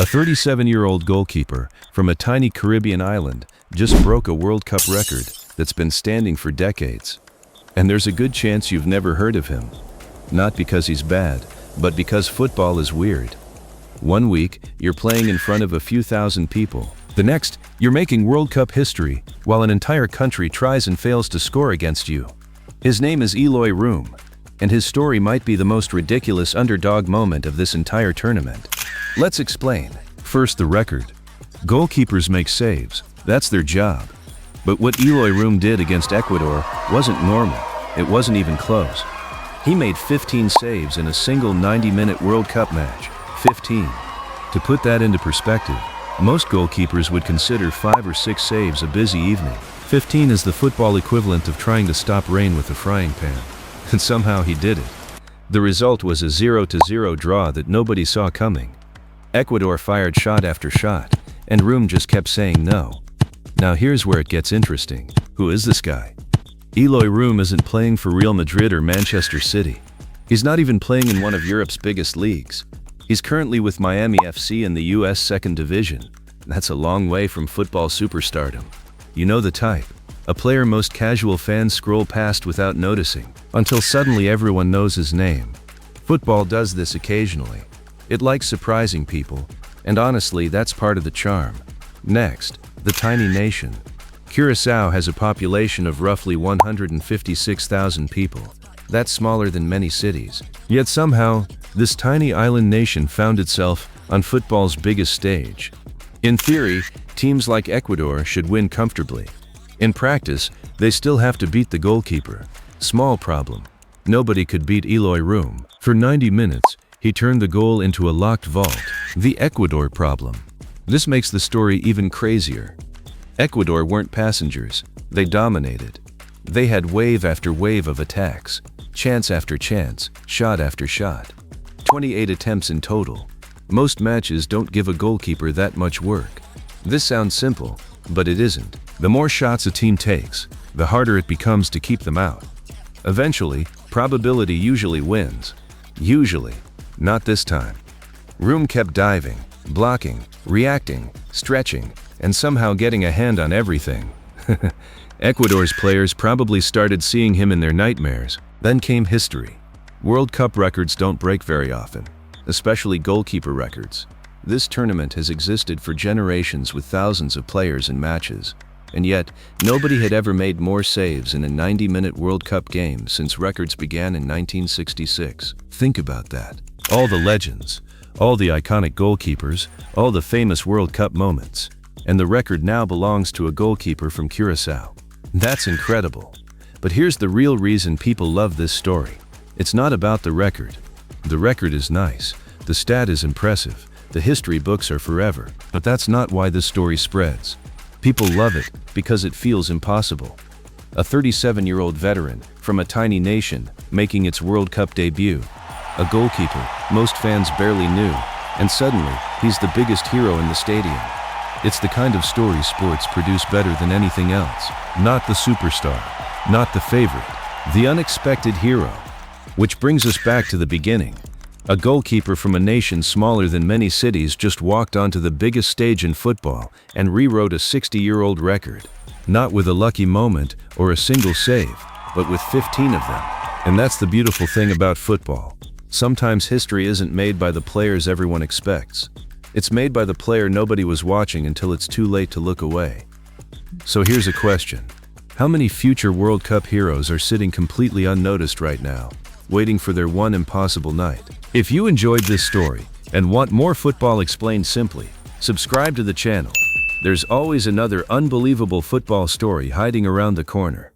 A 37-year-old goalkeeper from a tiny Caribbean island just broke a World Cup record that's been standing for decades. And there's a good chance you've never heard of him. Not because he's bad, but because football is weird. One week, you're playing in front of a few thousand people. The next, you're making World Cup history while an entire country tries and fails to score against you. His name is Eloy Room, and his story might be the most ridiculous underdog moment of this entire tournament. Let's explain. First, the record. Goalkeepers make saves. That's their job. But what Eloy Room did against Ecuador wasn't normal. It wasn't even close. He made 15 saves in a single 90-minute World Cup match. 15. To put that into perspective, most goalkeepers would consider 5 or 6 saves a busy evening. 15 is the football equivalent of trying to stop rain with a frying pan. And somehow he did it. The result was a 0-0 draw that nobody saw coming. Ecuador fired shot after shot, and Room just kept saying no. Now here's where it gets interesting. Who is this guy? Eloy Room isn't playing for Real Madrid or Manchester City. He's not even playing in one of Europe's biggest leagues. He's currently with Miami FC in the US 2nd Division. That's a long way from football superstardom. You know the type. A player most casual fans scroll past without noticing, until suddenly everyone knows his name. Football does this occasionally. It likes surprising people, and honestly, that's part of the charm. Next, the tiny nation. Curaçao has a population of roughly 156,000 people. That's smaller than many cities. Yet somehow, this tiny island nation found itself on football's biggest stage. In theory, teams like Ecuador should win comfortably. In practice, they still have to beat the goalkeeper. Small problem. Nobody could beat Eloy Room. For 90 minutes, he turned the goal into a locked vault. The Ecuador problem. This makes the story even crazier. Ecuador weren't passengers. They dominated. They had wave after wave of attacks, chance after chance, shot after shot. 28 attempts in total. Most matches don't give a goalkeeper that much work. This sounds simple, but it isn't. The more shots a team takes, the harder it becomes to keep them out. Eventually, probability usually wins. Usually. Not this time. Room kept diving, blocking, reacting, stretching, and somehow getting a hand on everything. Ecuador's players probably started seeing him in their nightmares. Then came history. World Cup records don't break very often, especially goalkeeper records. This tournament has existed for generations with thousands of players and matches. And yet, nobody had ever made more saves in a 90-minute World Cup game since records began in 1966. Think about that. All the legends, all the iconic goalkeepers, all the famous World Cup moments. And the record now belongs to a goalkeeper from Curaçao. That's incredible. But here's the real reason people love this story. It's not about the record. The record is nice. The stat is impressive. The history books are forever. But that's not why this story spreads. People love it because it feels impossible. A 37-year-old veteran from a tiny nation making its World Cup debut. A goalkeeper most fans barely knew, and suddenly, he's the biggest hero in the stadium. It's the kind of story sports produce better than anything else. Not the superstar, not the favorite, the unexpected hero. Which brings us back to the beginning. A goalkeeper from a nation smaller than many cities just walked onto the biggest stage in football and rewrote a 60-year-old record. Not with a lucky moment or a single save, but with 15 of them. And that's the beautiful thing about football. Sometimes history isn't made by the players everyone expects. It's made by the player nobody was watching until it's too late to look away. So here's a question. How many future World Cup heroes are sitting completely unnoticed right now, waiting for their one impossible night? If you enjoyed this story and want more football explained simply, subscribe to the channel. There's always another unbelievable football story hiding around the corner.